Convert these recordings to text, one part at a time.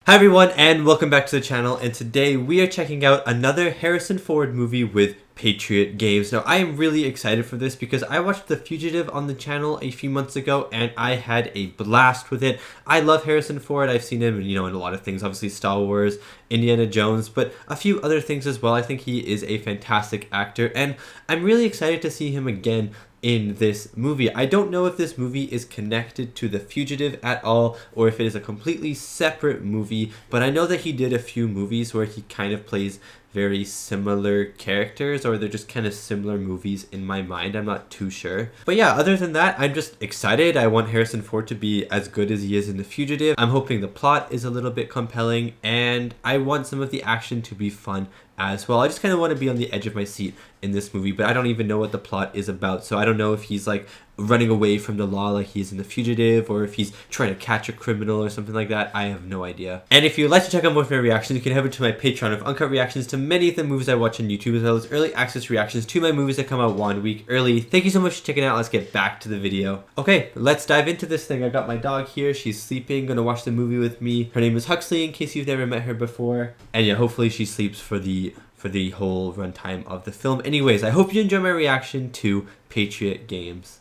Hi everyone and welcome back to the channel, and today we are checking out another Harrison Ford movie with Patriot Games. Now I am really excited for this because I watched The Fugitive on the channel a few months ago and I had a blast with it. I love Harrison Ford. I've seen him, in a lot of things, obviously Star Wars, Indiana Jones, but a few other things as well. I think he is a fantastic actor and I'm really excited to see him again in this movie. I don't know if this movie is connected to The Fugitive at all or if it is a completely separate movie, but I know that he did a few movies where he kind of plays very similar characters, or they're just kind of similar movies in my mind. I'm not too sure. But yeah, other than that, I'm just excited. I want Harrison Ford to be as good as he is in The Fugitive. I'm hoping the plot is a little bit compelling and I want some of the action to be fun as well. I just kind of want to be on the edge of my seat in this movie, but I don't even know what the plot is about. So I don't know if he's like running away from the law like he's in The Fugitive, or if he's trying to catch a criminal or something like that. I have no idea. And if you'd like to check out more of my reactions, you can head over to my Patreon of uncut reactions to many of the movies I watch on YouTube, as well as early access reactions to my movies that come out 1 week early. Thank you so much for checking it out. Let's get back to the video. Okay, let's dive into this thing. I got my dog here. She's sleeping, gonna watch the movie with me. Her name is Huxley, in case you've never met her before. And yeah, hopefully she sleeps for the whole runtime of the film. Anyways, I hope you enjoy my reaction to Patriot Games.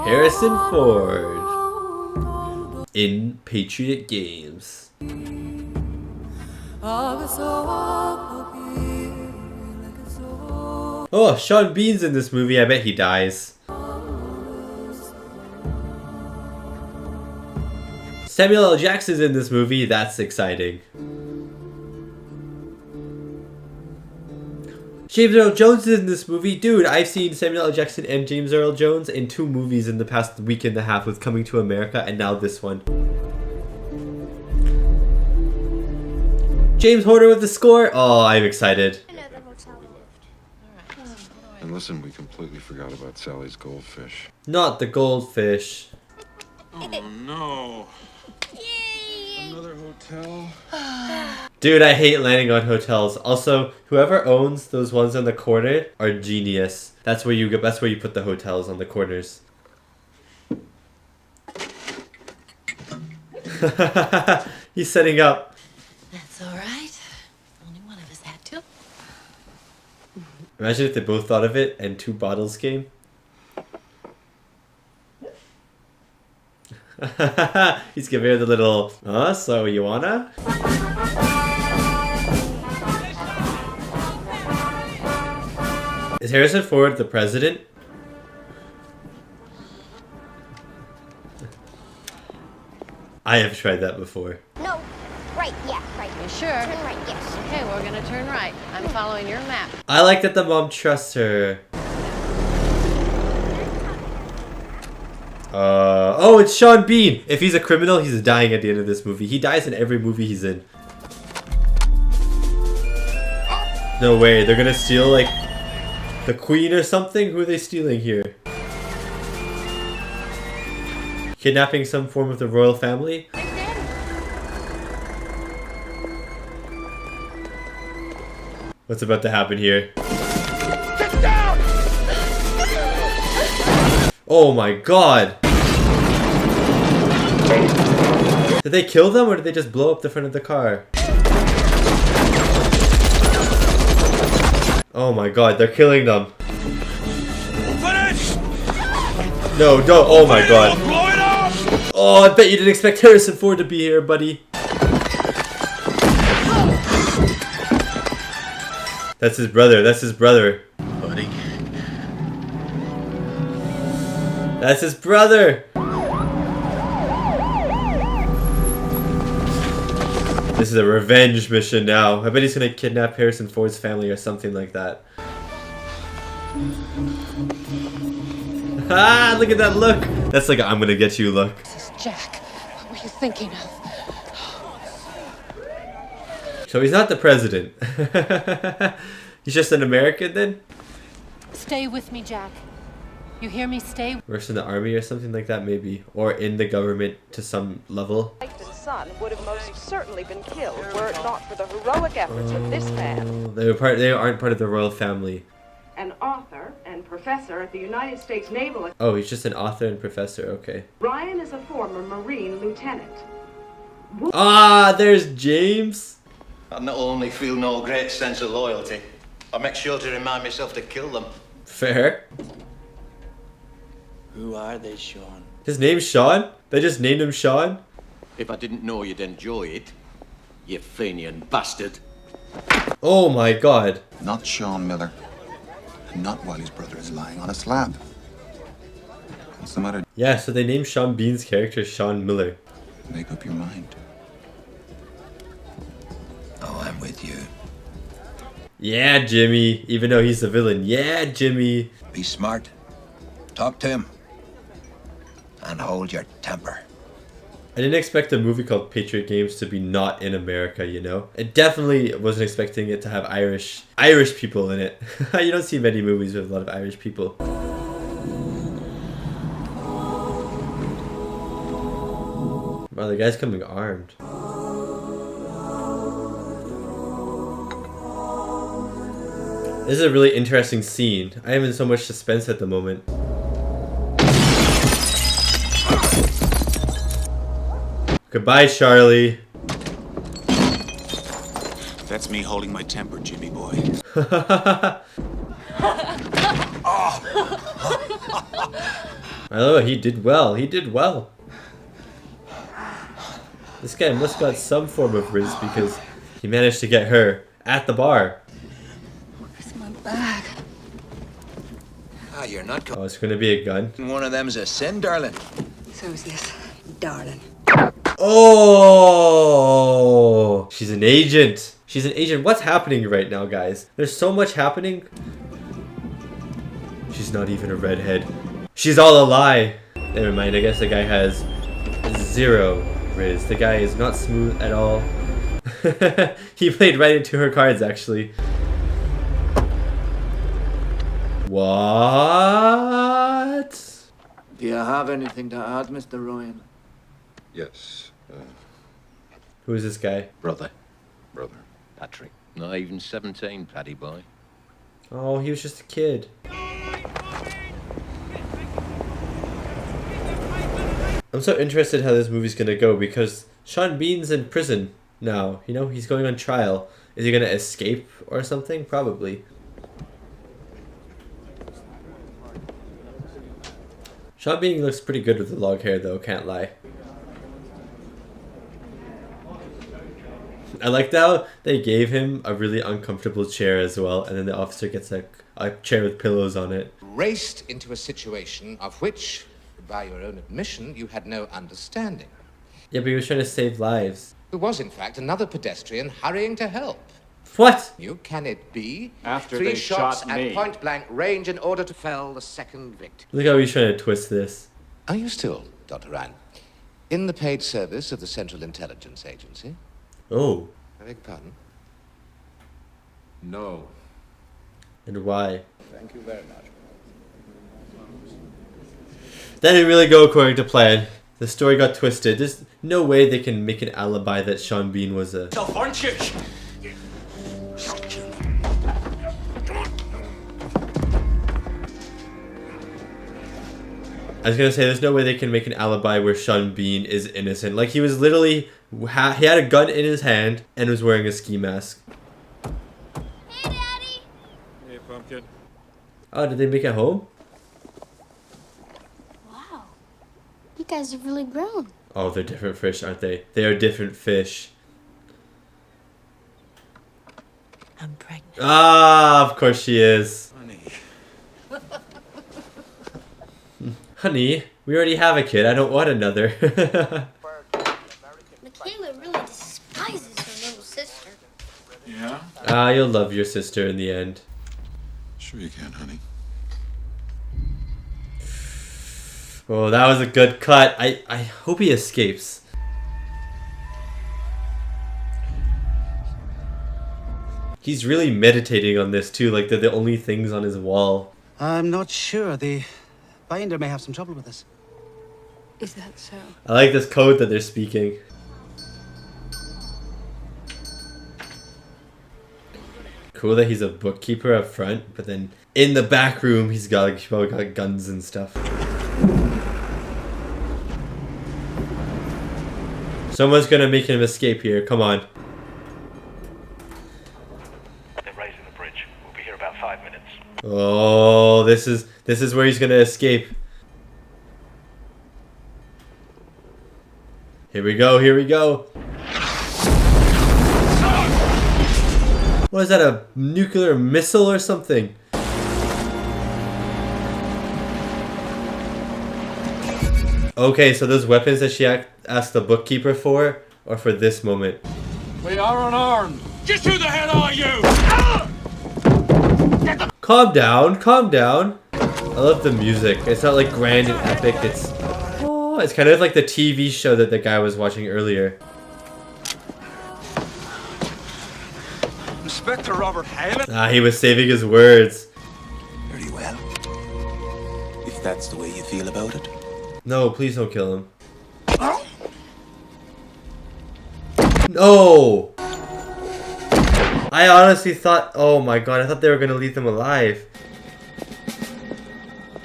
Harrison Ford in Patriot Games. Oh, Sean Bean's in this movie. I bet he dies. Samuel L. Jackson's in this movie. That's exciting. James Earl Jones is in this movie. Dude, I've seen Samuel L. Jackson and James Earl Jones in 2 movies in the past week and a half, with Coming to America and now this one. James Horner with the score. Oh, I'm excited. And listen, we completely forgot about Sally's goldfish. Not the goldfish. Oh no. Another hotel? Dude, I hate landing on hotels. Also, whoever owns those ones on the corner are genius. That's where you put the hotels, on the corners. He's setting up. That's all right. Only one of us had to. Imagine if they both thought of it and 2 bottles came. He's giving her the little, so you wanna? Is Harrison Ford the president? I have tried that before. No, right, yeah, right. You sure? Turn right, yes. Okay, we're gonna turn right. I'm following your map. I like that the mom trusts her. Oh, it's Sean Bean. If he's a criminal, he's dying at the end of this movie. He dies in every movie he's in. No way, they're gonna steal like the queen or something? Who are they stealing here? Kidnapping some form of the royal family? What's about to happen here? Get down! Oh my god! Did they kill them or did they just blow up the front of the car? Oh my god, they're killing them. Finish! No, don't. Oh my god. Blow it up! Oh, I bet you didn't expect Harrison Ford to be here, buddy. That's his brother. That's his brother. Buddy. That's his brother. This is a revenge mission now. I bet he's gonna kidnap Harrison Ford's family or something like that. Ah, look at that look. That's like a I'm gonna get you look. This is Jack. What were you thinking of? So he's not the president. He's just an American then? Stay with me, Jack. You hear me? Stay. Works in the army or something like that, maybe. Or in the government to some level. Wife and son would have most certainly been killed were it not for the heroic efforts of this man. They aren't part of the royal family. An author and professor at the United States Naval. Oh, he's just an author and professor. Okay. Ryan is a former Marine lieutenant. Ah, there's James. I not only feel no great sense of loyalty, I make sure to remind myself to kill them. Fair. Who are they, Sean? His name's Sean? They just named him Sean? If I didn't know you'd enjoy it, you Fenian bastard. Oh my god. Not Sean Miller. And not while his brother is lying on a slab. What's the matter? Yeah, so they named Sean Bean's character Sean Miller. Make up your mind. Oh, I'm with you. Yeah, Jimmy. Even though he's the villain. Yeah, Jimmy. Be smart. Talk to him. And hold your temper. I didn't expect a movie called Patriot Games to be not in America, you know? I definitely wasn't expecting it to have Irish people in it. You don't see many movies with a lot of Irish people. Wow, the guy's coming armed. This is a really interesting scene. I am in so much suspense at the moment. Goodbye, Charlie. That's me holding my temper, Jimmy boy. I know, he did well. He did well. This guy must got some form of riz because he managed to get her at the bar. Where's my bag? Ah, you're not Oh, it's gonna be a gun. one of them's a sin, darling. So is this, darling. Oh, she's an agent. She's an agent. What's happening right now, guys? There's so much happening. She's not even a redhead. She's all a lie. Never mind. I guess the guy has 0 riz. The guy is not smooth at all. He played right into her cards, actually. What? Do you have anything to add, Mr. Ryan? Yes, Who is this guy? Brother, brother. Patrick. Not even 17, Paddy boy. Oh, he was just a kid. I'm so interested how this movie's gonna go because Sean Bean's in prison now. You know, he's going on trial. Is he gonna escape or something? Probably. Sean Bean looks pretty good with the long hair though, can't lie. I like how they gave him a really uncomfortable chair as well, and then the officer gets a chair with pillows on it. Raced into a situation of which, by your own admission, you had no understanding. Yeah, but he was trying to save lives. There was, in fact, another pedestrian hurrying to help. What? You can it be? After 3 they shots shot at me. point-blank range in order to fell the second victim. Look how he's trying to twist this. Are you still, Dr. Ryan, in the paid service of the Central Intelligence Agency? Oh. I beg your pardon? No. And why? Thank you very much. That didn't really go according to plan. The story got twisted. There's no way they can make an alibi that Sean Bean was a... Aren't you? I was gonna say, there's no way they can make an alibi where Sean Bean is innocent. Like, he was literally... he had a gun in his hand and was wearing a ski mask. Hey, Daddy! Hey, pumpkin. Oh, did they make it home? Wow. You guys have really grown. Oh, they're different fish, aren't they? They are different fish. I'm pregnant. Ah, of course she is. Honey. Honey, we already have a kid. I don't want another. Michaela really despises her little sister. Yeah? Ah, you'll love your sister in the end. Sure you can, honey. Oh, that was a good cut. I hope he escapes. He's really meditating on this too, like they're the only things on his wall. I'm not sure. The binder may have some trouble with this. Is that so? I like this code that they're cool that he's a bookkeeper up front, but then in the back room he's got guns and stuff. Someone's gonna make him escape here. Come on. They're raising the bridge. We'll be here about 5 minutes. Oh, this is where he's gonna escape. Here we go. Here we go. What is that? A nuclear missile or something? Okay, so those weapons that she asked the bookkeeper for are for this moment. We are unarmed. Just who the hell are you? Calm down, calm down. I love the music. It's not like grand and epic. It's kind of like the TV show that the guy was watching earlier. Inspector Robert Hale. Ah, he was saving his words. Very well. If that's the way you feel about it. No, please don't kill him. No! I honestly thought, oh my god, I thought they were gonna leave them alive.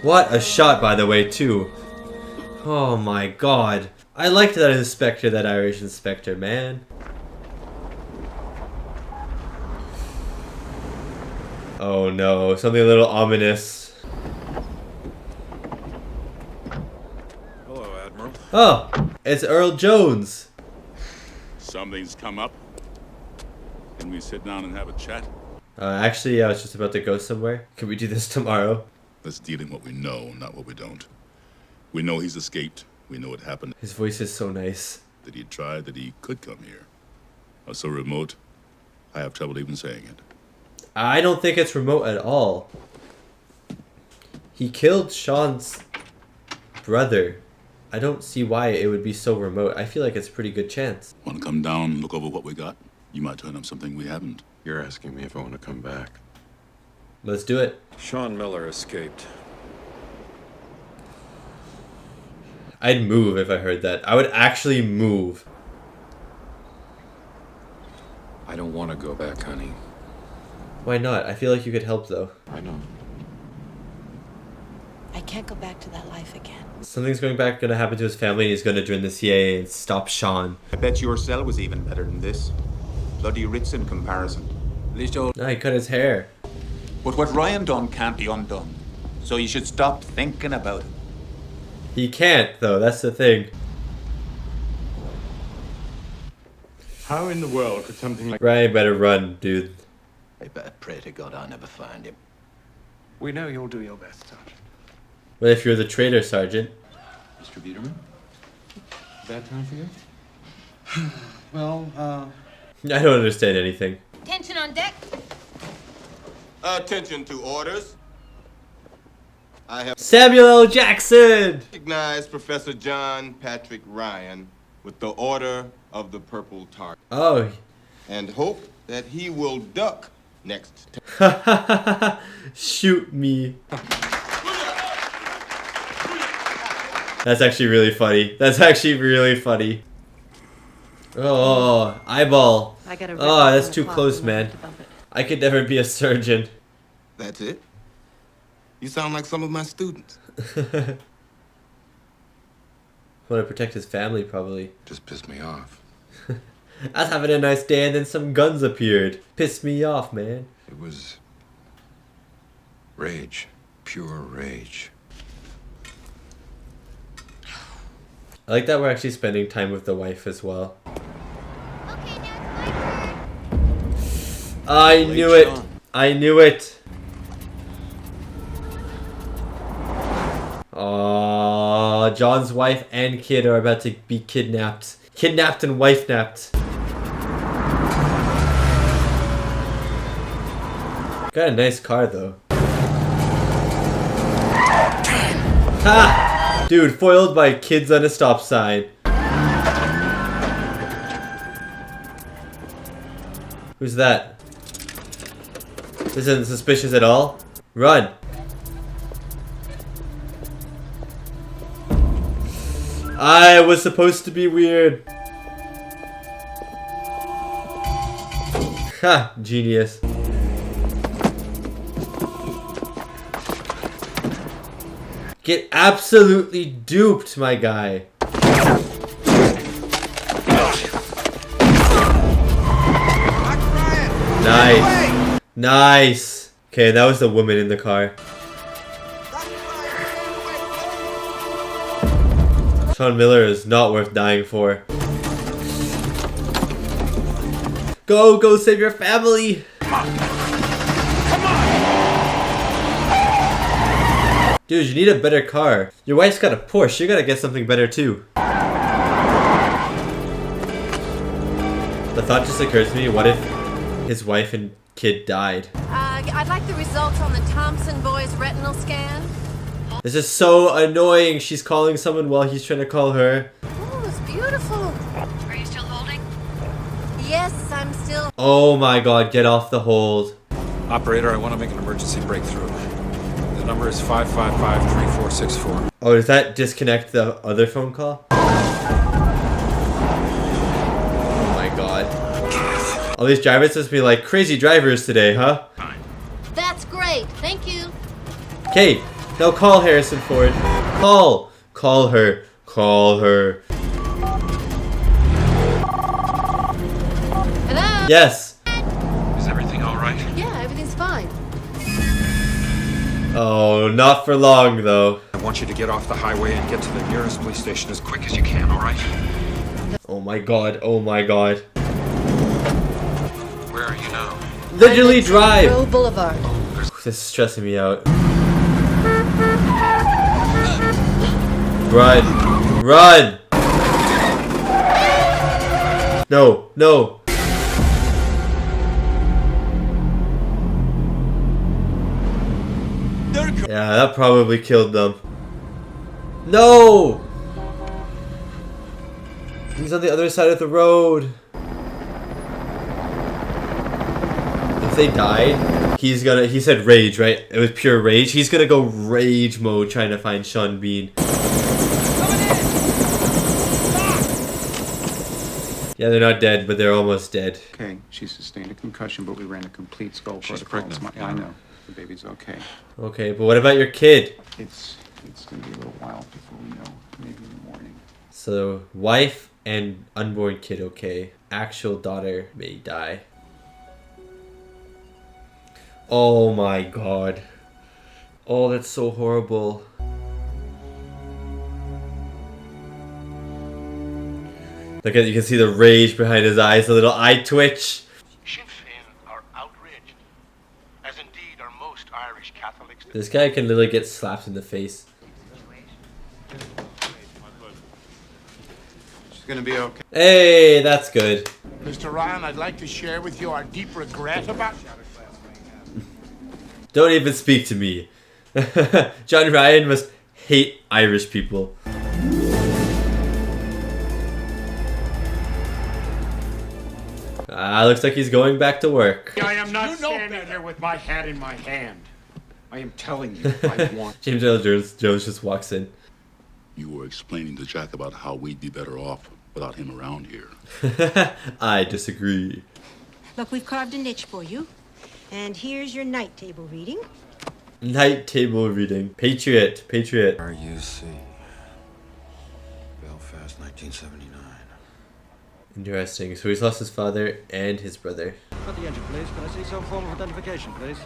What a shot, by the way, too. Oh my god. I liked that inspector, that Irish inspector, man. Oh no, something a little ominous. Hello, Admiral. Oh, it's Earl Jones. Something's come up. Can we sit down and have a chat? Actually, I was just about to go somewhere. Can we do this tomorrow? Let's deal in what we know, not what we don't. We know he's escaped. We know it happened. His voice is so nice. That he tried, that he could come here. Are so remote, I have trouble even saying it. I don't think it's remote at all. He killed Sean's brother. I don't see why it would be so remote. I feel like it's a pretty good chance. Want to come down, look over what we got? You might turn up something we haven't. You're asking me if I want to come back. Let's do it. Sean Miller escaped. I'd move if I heard that. I would actually move. I don't want to go back, honey. Why not? I feel like you could help though. I know. I can't go back to that life again. Something's gonna happen to his family and he's gonna join the CIA and stop Sean. I bet your cell was even better than this. Bloody rich in comparison. At least all. No, he cut his hair. But what Ryan done can't be undone. So you should stop thinking about it. He can't though, that's the thing. How in the world could something like... Ryan better run, dude. I better pray to God I never find him. We know you'll do your best, Sergeant. What if you're the traitor, Sergeant? Mr. Biederman? Bad time for you? Well, I don't understand anything. Attention on deck. Attention to orders. I have Samuel L. Jackson! recognized Professor John Patrick Ryan with the Order of the Purple Target. Oh. And hope that he will duck next. Shoot me. That's actually really funny. That's actually really funny. Oh, eyeball. Oh, that's too close, man. I could never be a surgeon. That's it? You sound like some of my students. Want to protect his family, probably. Just pissed me off. I was having a nice day and then some guns appeared. Pissed me off, man. It was rage. Pure rage. I like that we're actually spending time with the wife as well. I knew it. I knew it. Aww, John's wife and kid are about to be kidnapped. Kidnapped and wife-napped. Got a nice car though. Ha! Dude, foiled by kids on a stop sign. Who's that? This isn't suspicious at all. Run. I was supposed to be weird. Ha! Genius. Get absolutely duped, my guy. Nice. Nice. Okay, that was the woman in the car. Sean Miller is not worth dying for. Go save your family. Dude, you need a better car. Your wife's got a Porsche. You gotta get something better too. The thought just occurred to me, what if his wife and kid died? I'd like the results on the Thompson boy's retinal scan. This is so annoying. She's calling someone while he's trying to call her. Oh, it's beautiful. Are you still holding? Yes, I'm still. Oh my god, get off the hold. Operator, I want to make an emergency breakthrough. The number is 555-3464. Oh, does that disconnect the other phone call? Oh my god. All these drivers must be like crazy drivers today, huh? That's great. Thank you. Okay, now call Harrison Ford. Call her. Call her. Hello? Yes. Is everything all right? Yeah, everything's fine. Oh, not for long though. I want you to get off the highway and get to the nearest police station as quick as you can, all right? Oh my god, oh my god. Where are you now? Literally drive! Road Boulevard. This is stressing me out. Run! Run! No, no. Yeah, that probably killed them. No! He's on the other side of the road. If they died, he's gonna, he said rage, right? It was pure rage. He's gonna go rage mode trying to find Sean Bean. Yeah, they're not dead, but they're almost dead. Okay, she sustained a concussion, but we ran a complete skull She's protocol. pregnant. I know. The baby's okay. Okay, but what about your kid? It's gonna be a little while before we know. Maybe in the morning. So, wife and unborn kid okay. Actual daughter may die. Oh my god. Oh, that's so horrible. Look at, you can see the rage behind his eyes, the little eye twitch. Sinn Féin are outraged, as indeed are most Irish Catholics. This guy can literally get slapped in the face. She's gonna be okay. Hey, that's good. Mr. Ryan, I'd like to share with you our deep regret about... Don't even speak to me. John Ryan must hate Irish people. Looks like he's going back to work. I am not standing here with my hat in my hand. I am telling you, I want... James Earl Jones just walks in. You were explaining to Jack about how we'd be better off without him around here. I disagree. Look, we've carved a niche for you. And here's your night table reading. Night table reading. Patriot. Patriot. RUC. Belfast, 1979. Interesting. So he's lost his father and his brother. Cut the engine, please. Can I see some form of identification, please?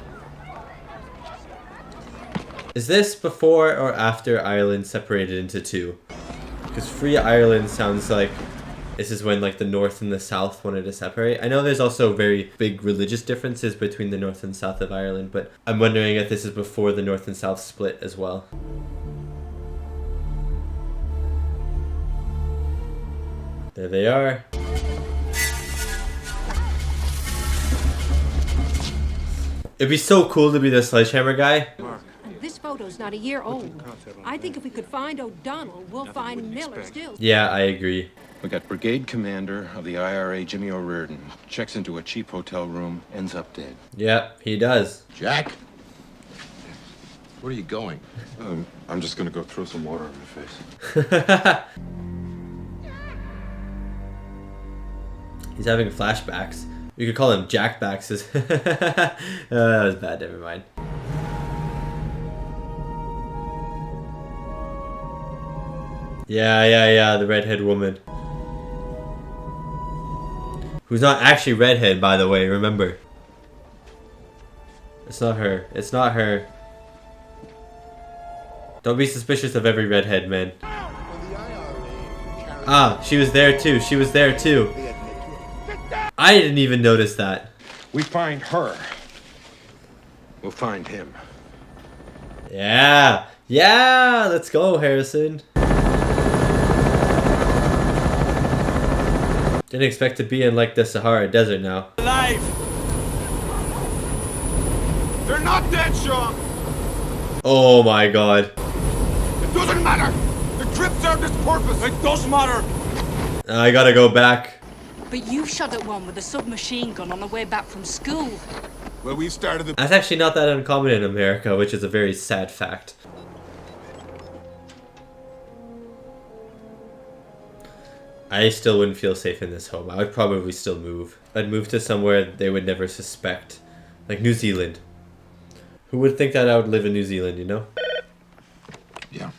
Is this before or after Ireland separated into two? Because Free Ireland sounds like this is when like the North and the South wanted to separate. I know there's also very big religious differences between the North and South of Ireland, but I'm wondering if this is before the North and South split as well. There they are. It'd be so cool to be the sledgehammer guy. This photo's not a year old. I think if we could find O'Donnell, we'll find Miller still. Yeah, I agree. We got Brigade Commander of the IRA, Jimmy O'Riordan. Checks into a cheap hotel room, ends up dead. Yeah, he does. Jack? Where are you going? I'm just gonna go throw some water on my face. He's having flashbacks. You could call him Jackbacks. That was bad, never mind. Yeah, the redhead woman. Who's not actually redhead, by the way, remember. It's not her. It's not her. Don't be suspicious of every redhead, man. Ah, she was there too. She was there too. I didn't even notice that. We find her. We'll find him. Yeah. Yeah, let's go, Harrison. Didn't expect to be in like the Sahara Desert now. Alive! They're not dead, Sean! Oh my god. It doesn't matter! The trip served its purpose! It does matter! I gotta go back. But you shot at one with a submachine gun on the way back from school. Well, we've started the... That's actually not that uncommon in America, which is a very sad fact. I still wouldn't feel safe in this home. I would probably still move. I'd move to somewhere they would never suspect. Like New Zealand. Who would think that I would live in New Zealand, you know? Yeah.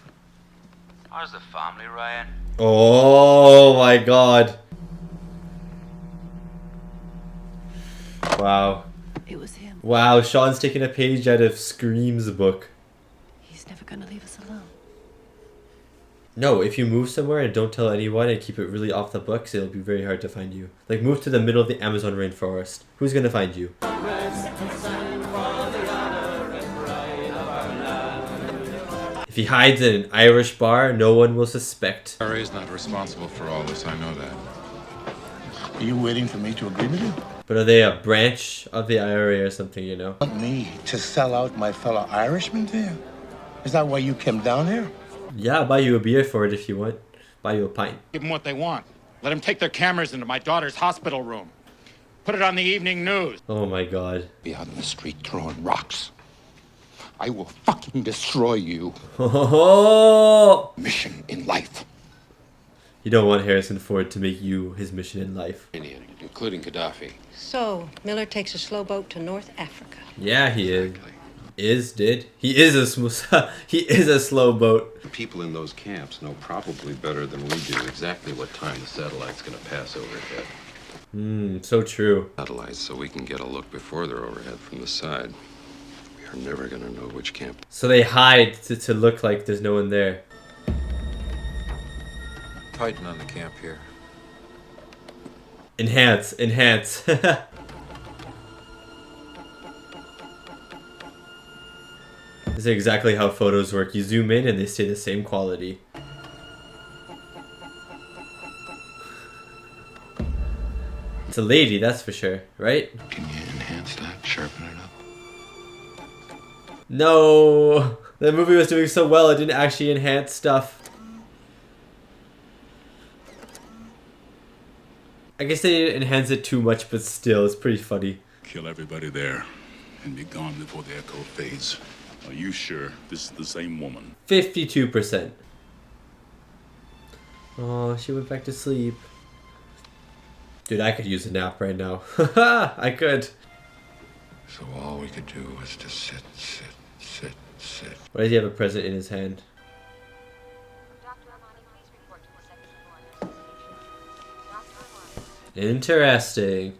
How's the family, Ryan? Oh my god. Wow. It was him. Wow, Sean's taking a page out of Scream's book. He's never gonna leave us alone. No, if you move somewhere and don't tell anyone and keep it really off the books, it'll be very hard to find you. Like, move to the middle of the Amazon rainforest. Who's gonna find you? If he hides in an Irish bar, no one will suspect. IRA is not responsible for all this, I know that. Are you waiting for me to agree with you? But are they a branch of the IRA or something, you know? Want me to sell out my fellow Irishmen to you? Is that why you came down here? Yeah, I'll buy you a beer for it if you want. Buy you a pint. Give them what they want. Let them take their cameras into my daughter's hospital room. Put it on the evening news. Oh my god. Be out in the street throwing rocks. I will fucking destroy you. Mission in life. You don't want Harrison Ford to make you his mission in life. Including Gaddafi. So, Miller takes a slow boat to North Africa. Yeah, he is. He is a slow boat. People in those camps know probably better than we do exactly what time the satellite's going to pass overhead. So true. Satellites, so we can get a look before they're overhead from the side. We are never going to know which camp. So they hide to look like there's no one there. Tighten on the camp here. Enhance. This is exactly how photos work. You zoom in and they stay the same quality. It's a lady, that's for sure, right? Can you enhance that? Sharpen it up? No! The movie was doing so well, it didn't actually enhance stuff. I guess they didn't enhance it too much, but still, it's pretty funny. Kill everybody there and be gone before the echo fades. Are you sure this is the same woman? 52%. Oh, she went back to sleep. Dude, I could use a nap right now. I could. So all we could do was just sit. Why does he have a present in his hand? Interesting.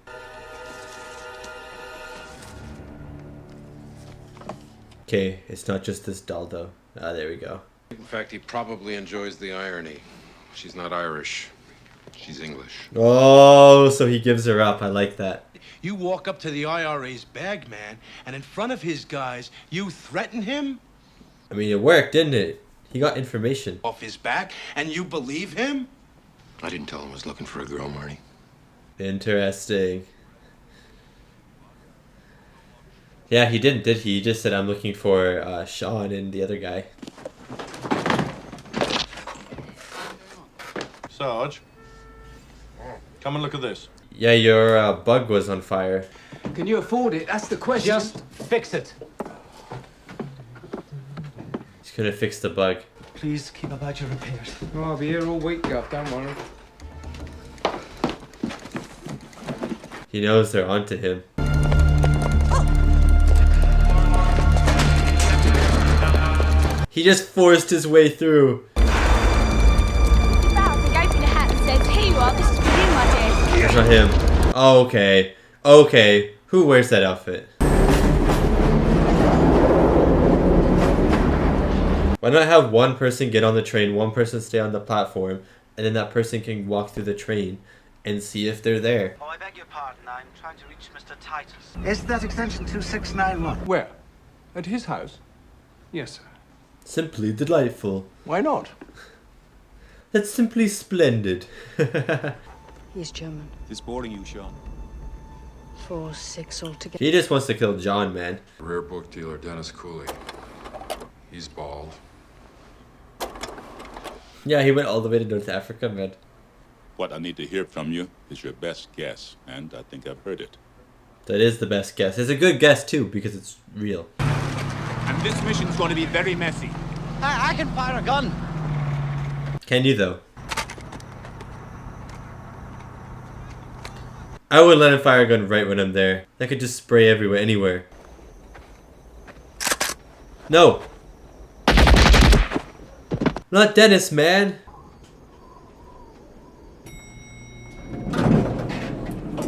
Okay, it's not just this doll though. Ah, there we go. In fact, he probably enjoys the irony. She's not Irish. She's English. Oh, so he gives her up. I like that. You walk up to the IRA's bag man, and in front of his guys, you threaten him? I mean, it worked, didn't it? He got information. Off his back, and you believe him? I didn't tell him I was looking for a girl, Marty. Interesting. Yeah, he didn't, did he? He just said, I'm looking for Sean and the other guy. Sarge, come and look at this. Yeah, your bug was on fire. Can you afford it? That's the question. Just fix it. He's gonna fix the bug. Please keep about your repairs. Oh, I'll be here all week, Gav. Don't worry. He knows they're onto him. He just forced his way through. it's not him. Oh, okay. Okay. Who wears that outfit? Why not have one person get on the train, one person stay on the platform, and then that person can walk through the train and see if they're there? Oh, I beg your pardon. I'm trying to reach Mr. Titus. Is that extension 2691? Where? At his house? Yes, sir. Simply delightful. Why not? That's simply splendid. He's German. This boring you, Sean. 4, 6 altogether. He just wants to kill John, man. Rare book dealer Dennis Cooley. He's bald. Yeah, he went all the way to North Africa, man. What I need to hear from you is your best guess, and I think I've heard it. That is the best guess. It's a good guess, too, because it's real. And this mission's going to be very messy. I can fire a gun. Can you, though? I wouldn't let him fire a gun right when I'm there. That could just spray everywhere, anywhere. No! Not Dennis, man!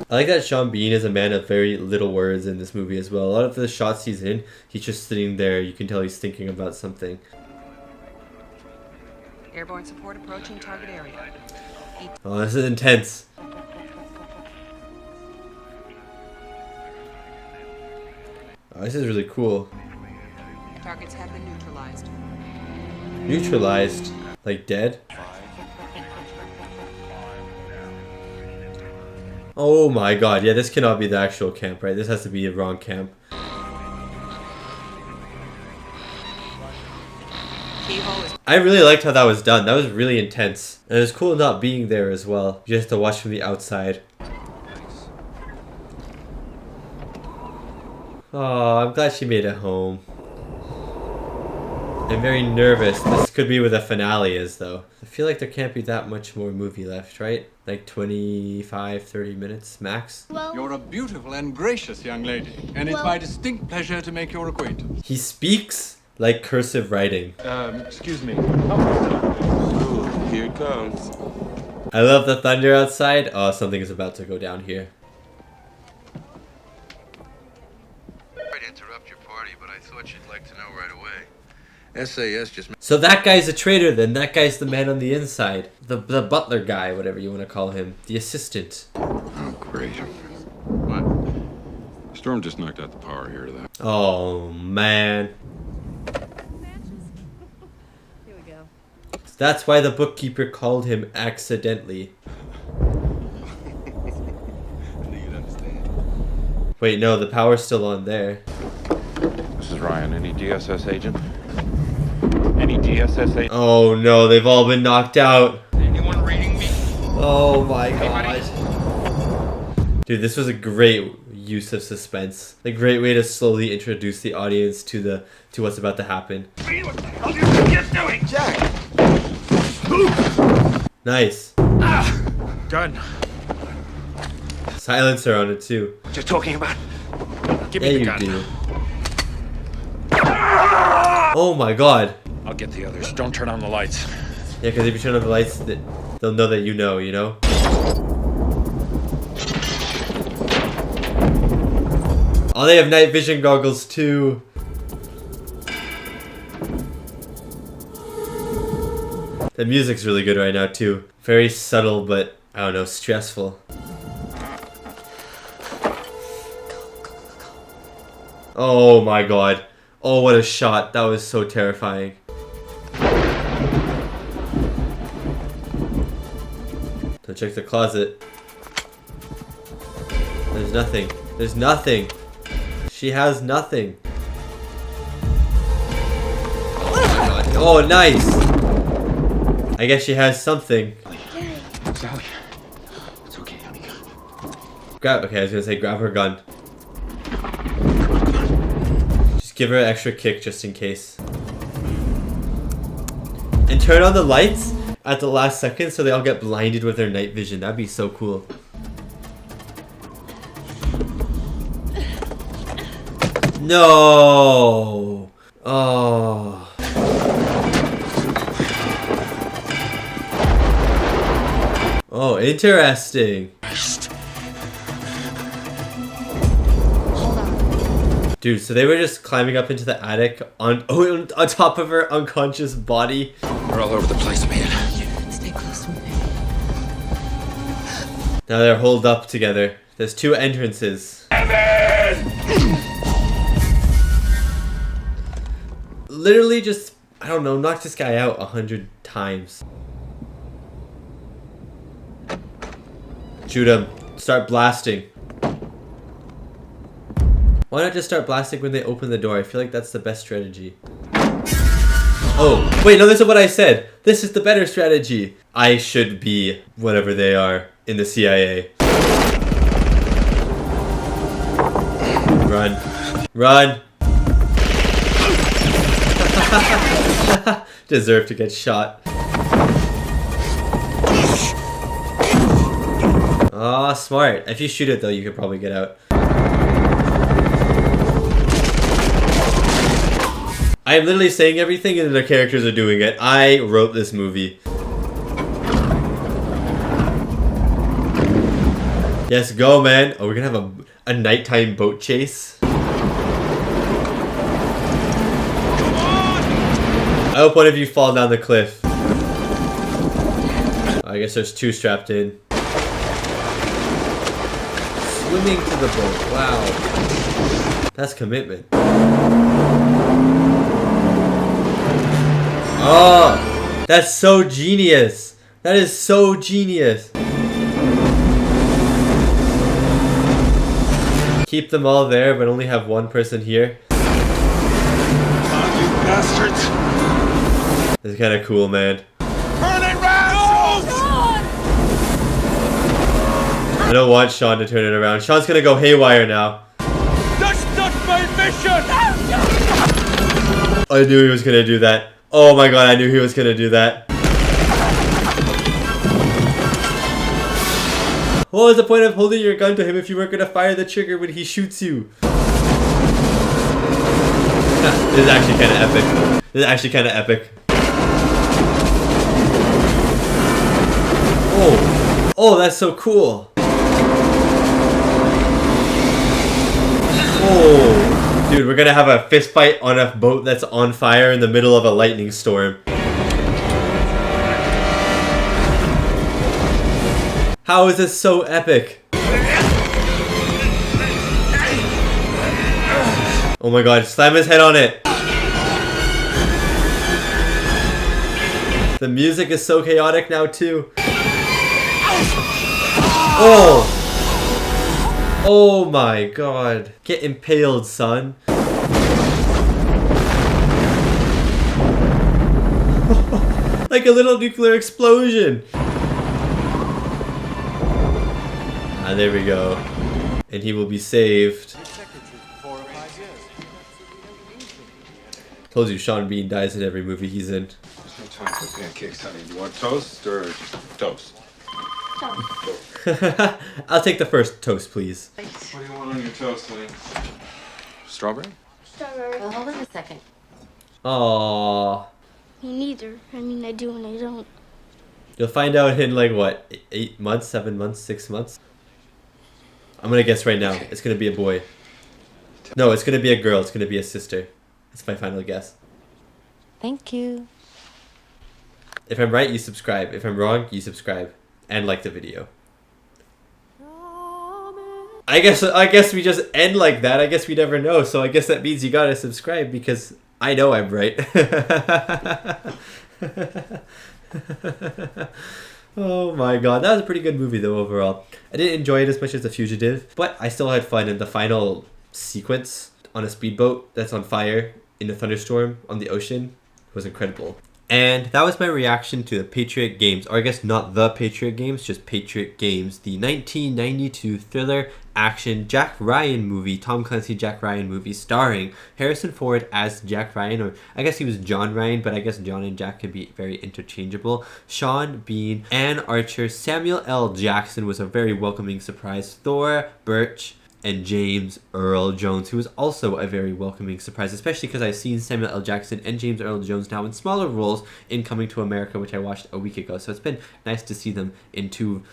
I like that Sean Bean is a man of very little words in this movie as well. A lot of the shots he's in, he's just sitting there. You can tell he's thinking about something. Airborne support approaching target area. Oh, this is intense. Oh, this is really cool. Targets have been neutralized. Neutralized? Like dead? Oh my god, yeah, this cannot be the actual camp, right? This has to be a wrong camp. I really liked how that was done. That was really intense. And it was cool not being there as well. You just have to watch from the outside. Oh, I'm glad she made it home. I'm very nervous. This could be where the finale is, though. I feel like there can't be that much more movie left, right? Like 25, 30 minutes max? You're a beautiful and gracious young lady, and it's my distinct pleasure to make your acquaintance. He speaks like cursive writing. Excuse me. Ooh, here it comes. I love the thunder outside. Oh, something is about to go down here. Sorry to interrupt your party, but I thought you'd like to know right away. SAS just... So that guy's a traitor then. That guy's the man on the inside. The butler guy, whatever you want to call him. The assistant. Oh, great. What? Storm just knocked out the power here to that. Oh, man. Here we go. That's why the bookkeeper called him accidentally. Wait, no, the power's still on there. This is Ryan. Any DSS agent? Any DSS agent? Oh no, they've all been knocked out. Anyone reading me? Oh my god. Dude, this was a great use of suspense. A great way to slowly introduce the audience to what's about to happen. What the hell do you think you're doing, Jack? Nice. Gun. Silencer on it too. What you talking about? Give yeah, me the you gun. do. Oh my god. I'll get the others. Don't turn on the lights. Yeah, because if you turn on the lights, they'll know that you know? Oh, they have night vision goggles too. The music's really good right now too. Very subtle, but I don't know, stressful. Oh my god. Oh, what a shot. That was so terrifying. So check the closet. There's nothing. There's nothing. She has nothing. Oh my god. Oh, nice. I guess she has something. Sally. It's okay, honey. Okay, I was gonna say grab her gun. Just give her an extra kick just in case. And turn on the lights at the last second so they all get blinded with their night vision. That'd be so cool. No! Oh. Oh, interesting. Dude, so they were just climbing up into the attic on top of her unconscious body. We're all over the place, man. Stay close to me. Now they're holed up together. There's 2 entrances. Literally just, I don't know, knock this guy out 100 times. Shoot him. Start blasting. Why not just start blasting when they open the door? I feel like that's the best strategy. Oh, wait, no, this is what I said. This is the better strategy. I should be whatever they are in the CIA. Run. Run. Deserve to get shot. Ah, smart. If you shoot it though, you could probably get out. I am literally saying everything and the characters are doing it. I wrote this movie. Yes, go, man. Oh, we're gonna have a nighttime boat chase. I hope one of you fall down the cliff. I guess there's 2 strapped in. Swimming to the boat. Wow. That's commitment. Oh, that's so genius. That is so genius. Keep them all there, but only have one person here. You bastards! This is kind of cool, man. Burning rats! I don't want Sean to turn it around. Sean's gonna go haywire now. That's not my mission! I knew he was gonna do that. Oh my god, I knew he was gonna do that. What was the point of holding your gun to him if you weren't gonna fire the trigger when he shoots you? This is actually kind of epic. This is actually kind of epic. Oh. Oh, that's so cool. Oh. Dude, we're gonna have a fist fight on a boat that's on fire in the middle of a lightning storm. How is this so epic? Oh my god, slam his head on it. The music is so chaotic now too. Oh! Oh my god. Get impaled, son. Like a little nuclear explosion. Ah, there we go. And he will be saved. Told you Sean Bean dies in every movie he's in. There's no time for pancakes, honey. Do you want toast or just toast? I'll take the first toast, please. What do you want on your toast, honey? Strawberry? Strawberry. Well, hold on a second. Aww. Me neither. I mean, I do and I don't. You'll find out in like what, 8 months, 7 months, 6 months? I'm gonna guess right now. It's gonna be a boy. No, it's gonna be a girl. It's gonna be a sister. That's my final guess. Thank you. If I'm right, you subscribe. If I'm wrong, you subscribe. And like the video. I guess we just end like that. I guess we never know. So I guess that means you gotta subscribe because I know I'm right. Oh my god, that was a pretty good movie though overall. I didn't enjoy it as much as The Fugitive, but I still had fun in the final sequence on a speedboat that's on fire in a thunderstorm on the ocean. It was incredible. And that was my reaction to the Patriot Games, or I guess not the Patriot Games, just Patriot Games, the 1992 thriller action Jack Ryan movie, Tom Clancy Jack Ryan movie, starring Harrison Ford as Jack Ryan, or I guess he was John Ryan, but I guess John and Jack can be very interchangeable. Sean Bean, Anne Archer, Samuel L. Jackson was a very welcoming surprise, Thora, Birch, and James Earl Jones, who was also a very welcoming surprise, especially because I've seen Samuel L. Jackson and James Earl Jones now in smaller roles in Coming to America, which I watched a week ago. So it's been nice to see them in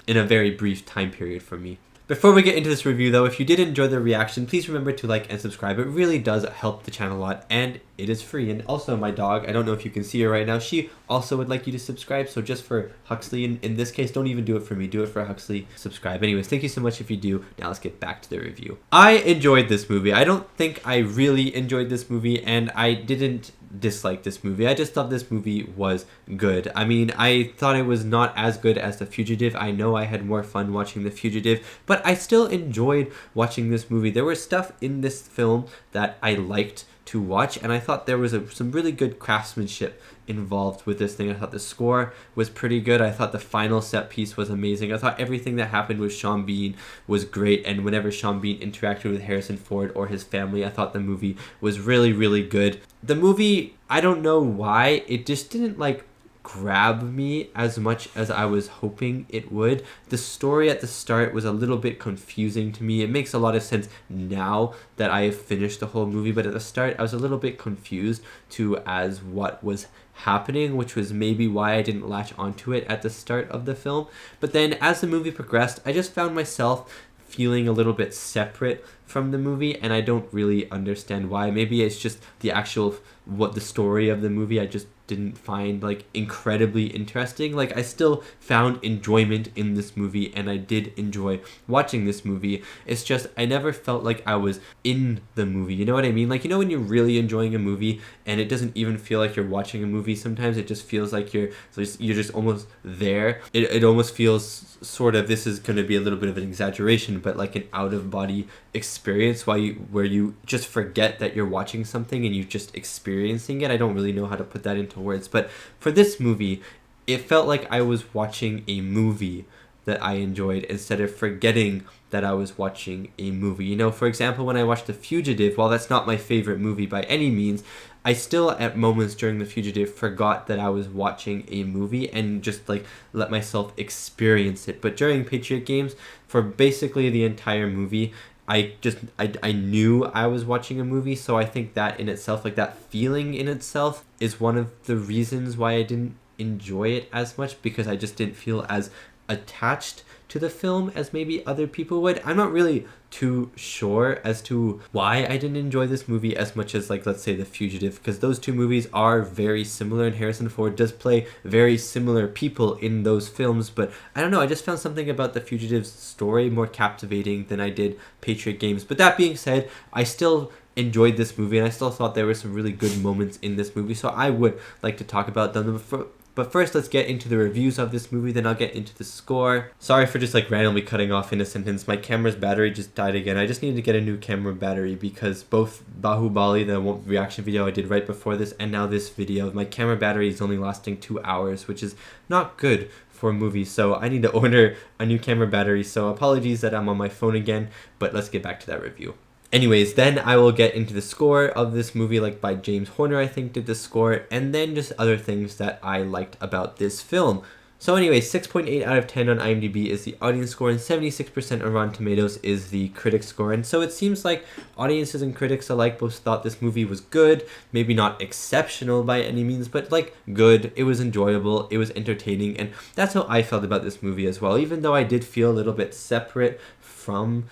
a very brief time period for me. Before we get into this review though, if you did enjoy the reaction, please remember to like and subscribe. It really does help the channel a lot, and it is free. And also my dog, I don't know if you can see her right now, she also would like you to subscribe. So just for Huxley, in this case, don't even do it for me, do it for Huxley, subscribe. Anyways, thank you so much if you do. Now let's get back to the review. I enjoyed this movie. I don't think I really enjoyed this movie, and I didn't dislike this movie. I just thought this movie was good. I mean, I thought it was not as good as The Fugitive. I know I had more fun watching The Fugitive, but I still enjoyed watching this movie. There was stuff in this film that I liked to watch, and I thought there was some really good craftsmanship involved with this thing. I thought the score was pretty good. I thought the final set piece was amazing. I thought everything that happened with Sean Bean was great, and whenever Sean Bean interacted with Harrison Ford or his family, I thought the movie was really, really good. The movie, I don't know why, it just didn't like grab me as much as I was hoping it would. The story at the start was a little bit confusing to me. It makes a lot of sense now that I have finished the whole movie, but at the start I was a little bit confused as what was happening, which was maybe why I didn't latch onto it at the start of the film. But then as the movie progressed, I just found myself feeling a little bit separate from the movie, and I don't really understand why. Maybe it's just the actual the story of the movie I just didn't find like incredibly interesting. Like, I still found enjoyment in this movie, and I did enjoy watching this movie. It's just I never felt like I was in the movie. You know what I mean? Like, you know when you're really enjoying a movie and it doesn't even feel like you're watching a movie sometimes, it just feels like you're just almost there. It almost feels sort of, this is going to be a little bit of an exaggeration, but like an out-of-body experience where you just forget that you're watching something and you're just experiencing it. I don't really know how to put that into words, but for this movie, it felt like I was watching a movie that I enjoyed instead of forgetting that I was watching a movie. You know, for example, when I watched The Fugitive, while that's not my favorite movie by any means, I still at moments during The Fugitive forgot that I was watching a movie and just like let myself experience it. But during Patriot Games, for basically the entire movie, I knew I was watching a movie. So I think that in itself, like that feeling in itself, is one of the reasons why I didn't enjoy it as much, because I just didn't feel as attached to the film as maybe other people would. I'm not really too sure as to why I didn't enjoy this movie as much as, like, let's say The Fugitive, because those two movies are very similar, and Harrison Ford does play very similar people in those films. But I don't know, I just found something about The Fugitive's story more captivating than I did Patriot Games. But that being said, I still enjoyed this movie, and I still thought there were some really good moments in this movie, so I would like to talk about them. But first, let's get into the reviews of this movie, then I'll get into the score. Sorry for just like randomly cutting off in a sentence. My camera's battery just died again. I just needed to get a new camera battery because both Bahubali, the reaction video I did right before this, and now this video, my camera battery is only lasting 2 hours, which is not good for movies. So I need to order a new camera battery. So apologies that I'm on my phone again, but let's get back to that review. Anyways, then I will get into the score of this movie, like by James Horner, I think, did the score, and then just other things that I liked about this film. So anyways, 6.8 out of 10 on IMDb is the audience score, and 76% on Rotten Tomatoes is the critic score. And so it seems like audiences and critics alike both thought this movie was good, maybe not exceptional by any means, but like good. It was enjoyable, it was entertaining, and that's how I felt about this movie as well, even though I did feel a little bit separate from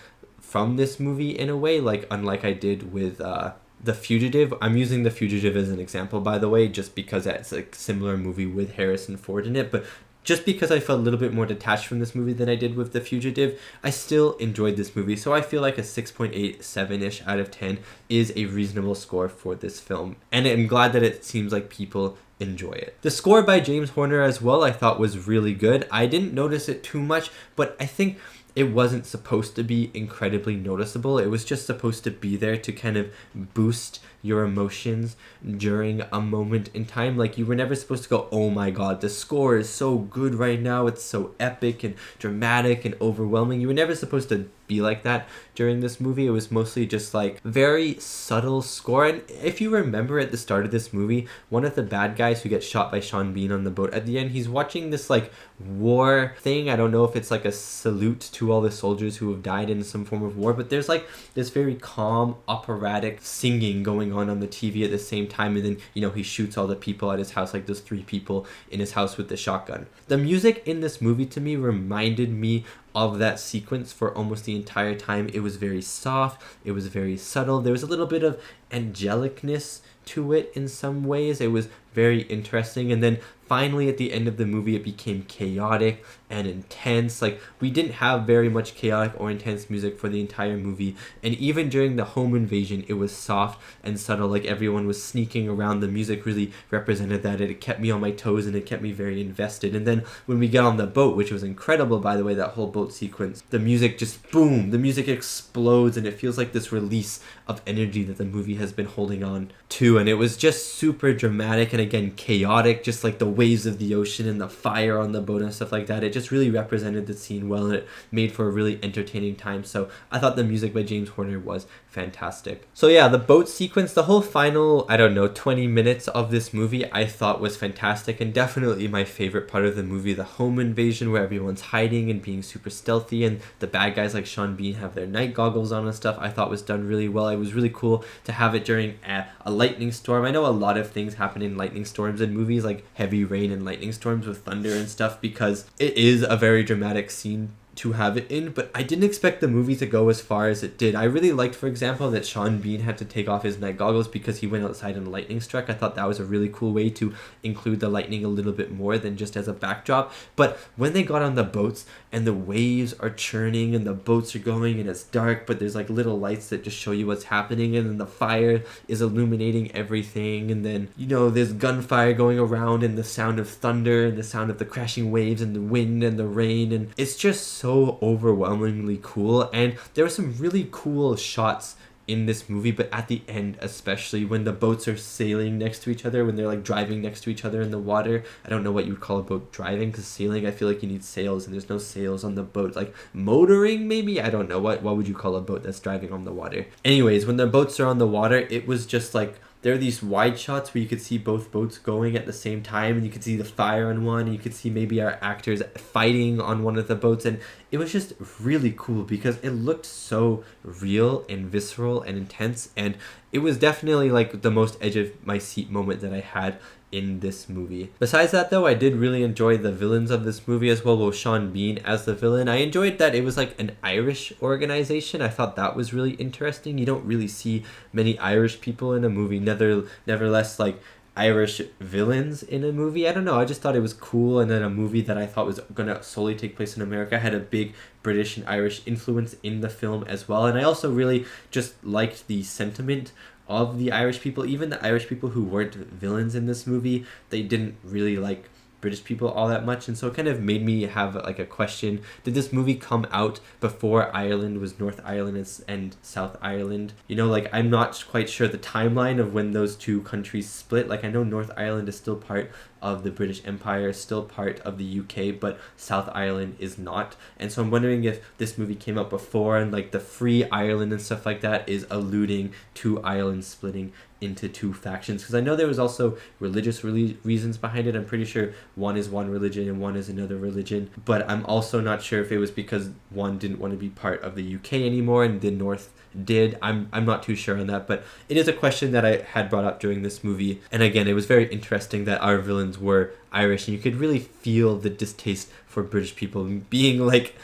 this movie in a way, like unlike I did with The Fugitive. I'm using The Fugitive as an example, by the way, just because it's a similar movie with Harrison Ford in it, but just because I felt a little bit more detached from this movie than I did with The Fugitive, I still enjoyed this movie. So I feel like a 6.87-ish out of 10 is a reasonable score for this film, and I'm glad that it seems like people enjoy it. The score by James Horner as well, I thought was really good. I didn't notice it too much, but I think it wasn't supposed to be incredibly noticeable. It was just supposed to be there to kind of boost your emotions during a moment in time. Like, you were never supposed to go, oh my god, the score is so good right now, it's so epic and dramatic and overwhelming. You were never supposed to be like that during this movie. It was mostly just like very subtle score. And if you remember at the start of this movie, one of the bad guys who gets shot by Sean Bean on the boat at the end, he's watching this like war thing. I don't know if it's like a salute to all the soldiers who have died in some form of war, but there's like this very calm operatic singing going on the TV at the same time, and then, you know, he shoots all the people at his house, like those 3 people in his house with the shotgun. The music in this movie to me reminded me of that sequence for almost the entire time. It was very soft, it was very subtle, there was a little bit of angelicness to it in some ways. It was very interesting, and then finally at the end of the movie it became chaotic and intense. Like, we didn't have very much chaotic or intense music for the entire movie, and even during the home invasion it was soft and subtle, like everyone was sneaking around. The music really represented that. It kept me on my toes and it kept me very invested. And then when we get on the boat, which was incredible by the way, that whole boat sequence, the music just boom, the music explodes and it feels like this release of energy that the movie has been holding on to, and it was just super dramatic and again chaotic, just like the waves of the ocean and the fire on the boat and stuff like that. It just really represented the scene well, and it made for a really entertaining time. So I thought the music by James Horner was fantastic. So yeah, the boat sequence, the whole final, I don't know, 20 minutes of this movie I thought was fantastic, and definitely my favorite part of the movie, the home invasion where everyone's hiding and being super stealthy and the bad guys like Sean Bean have their night goggles on and stuff, I thought was done really well. It was really cool to have it during a lightning storm. I know a lot of things happen in lightning storms in movies, like heavy rain and lightning storms with thunder and stuff, because it is a very dramatic scene to have it in, but I didn't expect the movie to go as far as it did. I really liked, for example, that Sean Bean had to take off his night goggles because he went outside and lightning struck. I thought that was a really cool way to include the lightning a little bit more than just as a backdrop. But when they got on the boats and the waves are churning and the boats are going and it's dark, but there's like little lights that just show you what's happening, and then the fire is illuminating everything, and then, you know, there's gunfire going around and the sound of thunder and the sound of the crashing waves and the wind and the rain, and it's just so overwhelmingly cool. And there were some really cool shots in this movie, but at the end, especially when the boats are sailing next to each other, when they're like driving next to each other in the water. I don't know what you would call a boat driving, because sailing, I feel like you need sails, and there's no sails on the boat. Like motoring, maybe? I don't know. What would you call a boat that's driving on the water? Anyways, when the boats are on the water, it was just like, there are these wide shots where you could see both boats going at the same time, and you could see the fire on one, and you could see maybe our actors fighting on one of the boats, and it was just really cool because it looked so real and visceral and intense, and it was definitely like the most edge of my seat moment that I had in this movie. Besides that though, I did really enjoy the villains of this movie as well, with Sean Bean as the villain. I enjoyed that it was like an Irish organization. I thought that was really interesting. You don't really see many Irish people in a movie, nevertheless like Irish villains in a movie. I don't know, I just thought it was cool, and then a movie that I thought was gonna solely take place in America had a big British and Irish influence in the film as well. And I also really just liked the sentiment of the Irish people. Even the Irish people who weren't villains in this movie, they didn't really like British people all that much, and so it kind of made me have like a question. Did this movie come out before Ireland was North Ireland and South Ireland? You know, like I'm not quite sure the timeline of when those two countries split. Like I know North Ireland is still part of the British Empire, still part of the UK, but South Ireland is not. And so I'm wondering if this movie came out before, and like the Free Ireland and stuff like that is alluding to Ireland splitting into two factions, because I know there was also religious reasons behind it. I'm pretty sure one is one religion and one is another religion, but I'm also not sure if it was because one didn't want to be part of the UK anymore and the North did. I'm not too sure on that, but it is a question that I had brought up during this movie. And again, it was very interesting that our villains were Irish, and you could really feel the distaste for British people being like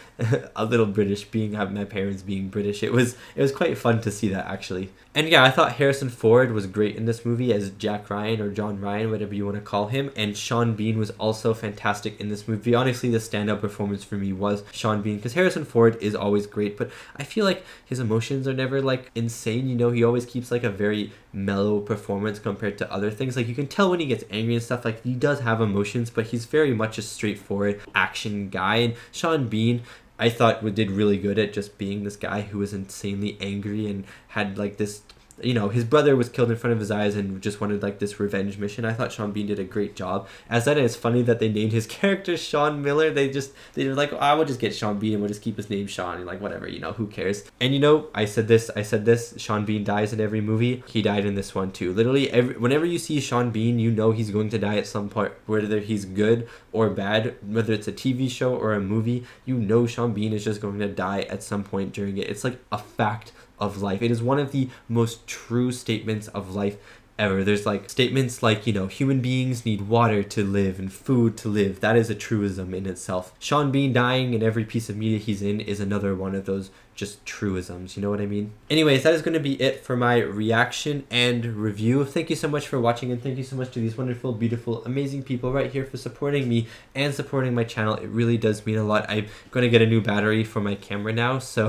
a little British, being my parents being British. It was quite fun to see that actually. And yeah, I thought Harrison Ford was great in this movie as Jack Ryan, or John Ryan, whatever you want to call him, and Sean Bean was also fantastic in this movie. Honestly, the standout performance for me was Sean Bean, because Harrison Ford is always great, but I feel like his emotions are never like insane. You know, he always keeps like a very mellow performance compared to other things. Like you can tell when he gets angry and stuff, like he does have emotions, but he's very much a straightforward action guy. And Sean Bean, I thought did really good at just being this guy who was insanely angry and had like this, you know, his brother was killed in front of his eyes and just wanted like this revenge mission. I thought Sean Bean did a great job as that. And it's funny that they named his character Sean Miller. They were like, oh, I will just get Sean Bean and we'll just keep his name Sean, and like whatever, you know, who cares. And you know, I said this, Sean Bean dies in every movie. He died in this one too. Literally whenever you see Sean Bean, you know he's going to die at some point, whether he's good or bad, whether it's a TV show or a movie, you know Sean Bean is just going to die at some point during it. It's like a fact of life. It is one of the most true statements of life ever. There's like statements like, you know, human beings need water to live and food to live. That is a truism in itself. Sean Bean dying in every piece of media he's in is another one of those just truisms, you know what I mean? Anyways, that is going to be it for my reaction and review. Thank you so much for watching, and thank you so much to these wonderful, beautiful, amazing people right here for supporting me and supporting my channel. It really does mean a lot. I'm going to get a new battery for my camera now, so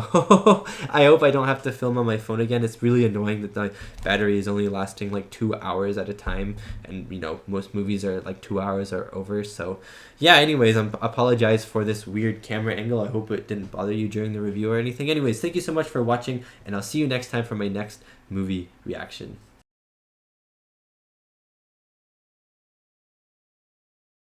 I hope I don't have to film on my phone again. It's really annoying that the battery is only lasting like 2 hours at a time, and you know, most movies are like 2 hours or over. So yeah, anyways, I apologize for this weird camera angle. I hope it didn't bother you during the review or anything. Anyways, thank you so much for watching, and I'll see you next time for my next movie reaction.